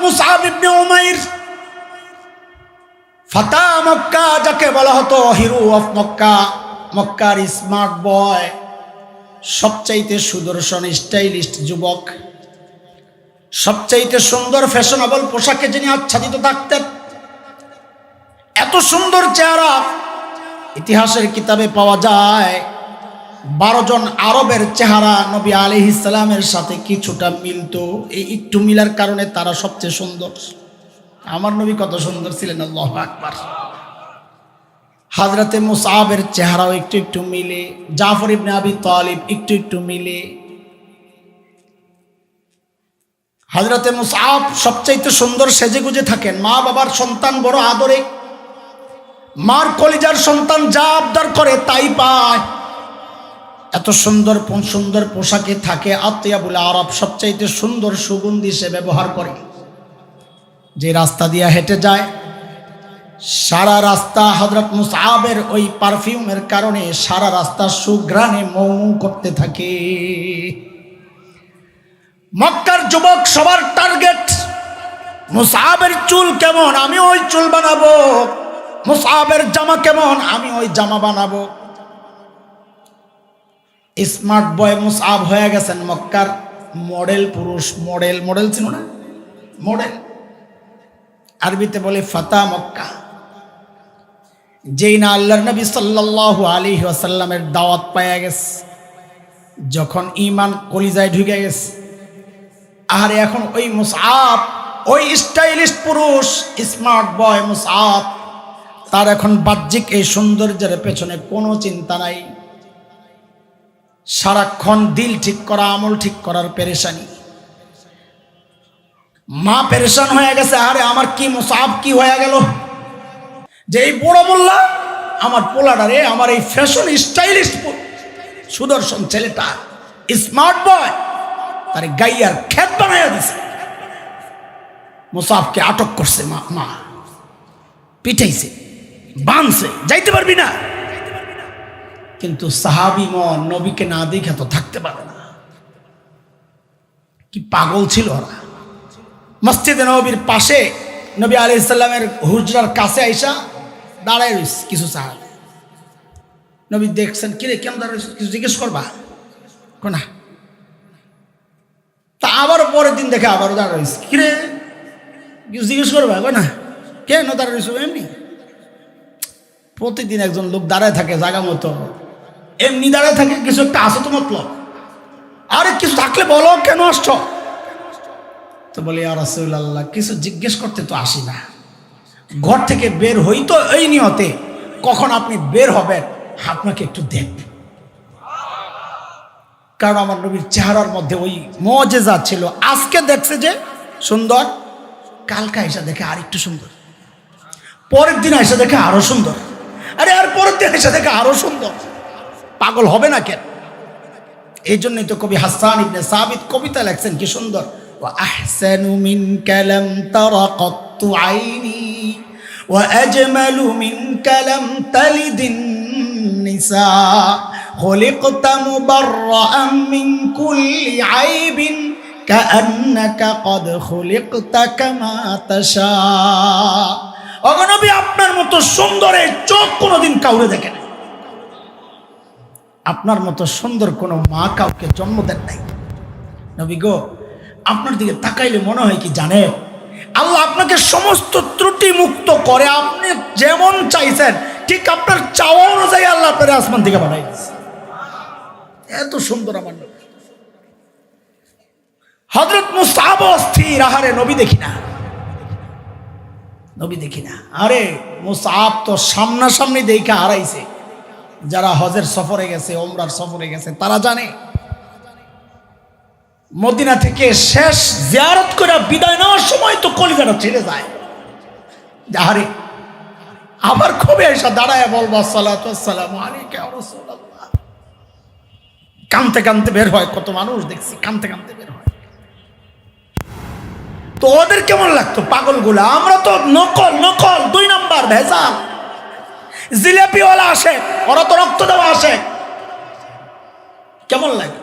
মুসআব ইবনে উমাইর ফাতা মক্কা, যাকে বলা হতো হিরো অফ মক্কা, মক্কার স্মার্ট বয়, সবচাইতে সুদর্শন স্টাইলিস্ট যুবক, সবচাইতে সুন্দর ফ্যাশনেবল পোশাকে যিনি আচ্ছাদিত থাকতেন। এত সুন্দর চেহারা ইতিহাসের কিতাবে পাওয়া যায়। 12 জন আরবের চেহারা নবী আলাইহিস সালামের সাথে কিছুটা মিলতো। এই একটু মিলার কারণে তারা সবচেয়ে সুন্দর। আমার নবী কত সুন্দর ছিলেন, আল্লাহু আকবার। হযরতে মুসআবের চেহারাও একটু একটু মিলে, জাফর ইবনে আবি তালিব একটু একটু মিলে। হযরতে মুসআব সবচাইতে সুন্দর সেজেগুজে থাকেন। মা বাবার সন্তান বড় আদরে, মার কলিজার সন্তান যা আবদার করে তাই পায়। এত সুন্দর সুন্দর পোশাকে থাকে। আতিয়াবুল আরব, সবচাইতে সুন্দর সুগন্ধি সে ব্যবহার করে। যে রাস্তা দিয়ে হেঁটে যায়, সারা রাস্তা হযরত মুসআবের ওই পারফিউমের কারণে সারা রাস্তা সুঘ্রাণে মৌ করতে থাকে। মক্কার যুবক সবার টার্গেট, মুসআবের চুল কেমন, আমি ওই চুল বানাবো। মুসআবের জামা কেমন, আমি ওই জামা বানাবো। স্মার্ট বয় মুসআব হয়ে গেছেন মক্কার মডেল পুরুষ। মডেল মডেল ছিল না, মডেল আরবিতে বলে ফাতা মক্কা। যেই না আল্লাহর নবী সাল্লাল্লাহু আলাইহি ওয়াসাল্লামের দাওয়াত পায়া গেছে, যখন ঈমান কলিজায় ঢুকে গেছে, আর এখন ওই মুসআব, ওই স্টাইলিশ পুরুষ স্মার্ট বয় মুসআব, তার এখন বাহ্যিক এই সৌন্দর্যের পেছনে কোনো চিন্তা নাই। সারাক্ষণ দিল ঠিক করা, আমল ঠিক করার পেরেশানি। মা পেরেশান হয়ে গেছে, আরে আমার কি মুসআব কি হয়ে গেল, যে এই বড় মোল্লা আমার পোলাটা রে, আমার এই ফ্যাশন স্টাইলিশ সুদর্শন ছেলেটা স্মার্ট বয় তার গাইয়ার খেত বানাইয়া দিছে। মুসআবকে আটক করছে মা, পিটাইছে, বানছে, যাইতে পারবি না। কিন্তু সাহাবী মন নবীকে না দেখে তো থাকতে পারে না। কি পাগল ছিল ওরা। মসজিদে নববীর পাশে নবী আলাইহিস সালামের হুজরার কাছে আইসা দাঁড়ায় রইছে কিছু সাহাবী। নবী দেখছেন, কিরে কেমন দাঁড়াইছ, কিছু জিজ্ঞেস করবা কোনা। তা আবার পরের দিন দেখে আবারও দাঁড়ায় রইছে, কিরে কিছু জিজ্ঞেস করবা কোনা, কেন দাঁড়ায় রইছ। এমনি প্রতিদিন একজন লোক দাঁড়ায় থাকে জায়গা মতো, এমনি দাঁড়ায় থাকে, কিছু একটা আসো তো মতলব, আরে কিছু থাকলে বলো কেন আসছ। তো বলি ইয়া রাসূলুল্লাহ, কিছু জিজ্ঞেস করতে তো আসি না, ঘর থেকে বের হই তো এই নিয়তে, কখন আপনি বের হবেন আপনাকে একটু দেখব। কারণ আমার নবীর চেহারার মধ্যে ওই মুজিজা ছিল। আজকে দেখছে যে সুন্দর, কালকে এসে দেখে আর একটু সুন্দর, পরের দিন এসে দেখে আরো সুন্দর, আরে আর পরের দিন এসে দেখে আরো সুন্দর। পাগল হবে না কেন? এই জন্যই তো কবি হাসান ইবনে সাবিত কবিতা লেখছেন কি সুন্দর, ওয়া আহসানু মিনকা লাম তারা কাত্তু আইনি ওয়া আজমালু মিনকা লাম তালিদিন নিসা খুলিকতা মুবাররাআন মিন কুল্লি আইবিন কাআন্নাকা ক্বাদ খুলিকতা কামা তাশা। ও নবী, আপনার মতো সুন্দরের চোখ কোনোদিন কাউরে দেখে নাই, আপনার মতো সুন্দর কোনো মা কাউকে জন্ম দেন নাই। নবী গো, আপনার দিকে তাকাইলে মনে হয় কি জানেন, আল্লাহ আপনাকে সমস্ত ত্রুটি মুক্ত করে, আপনি যেমন চাইছেন ঠিক আপনার চাওয়া অনুযায়ী আল্লাহ আপনার আসমান থেকে বানাই দিয়েছে। এত সুন্দর আমার নবী। হযরত মুসআব অস্থির, আহারে নবী দেখি না, নবী দেখি না। আরে মুসআব তো সামনাসামনি দেখে হারাইছে। যারা হজের সফরে গেছে, ওমরার সফরে গেছে, তারা জানে মদিনা থেকে শেষ জিয়ারত করে বিদায় নেওয়ার সময় তো কলিজাটা ছেড়ে যায়। আরে আবার কবে এসে দাঁড়ায় বলবো আসসালাতু ওয়াসসালামু আলাইকা ইয়া রাসূলুল্লাহ। কাঁদতে কাঁদতে বের হয়, কত মানুষ দেখছি কাঁদতে কাঁদতে বের হয়। তো ওদের কেমন লাগতো পাগলগুলা? আমরা তো নকল নকল, 2 নাম্বার ভেজাল। জিলাপিওয়ালা আসে, ওরা তো রক্ত দেওয়া আসে, কেমন লাগে?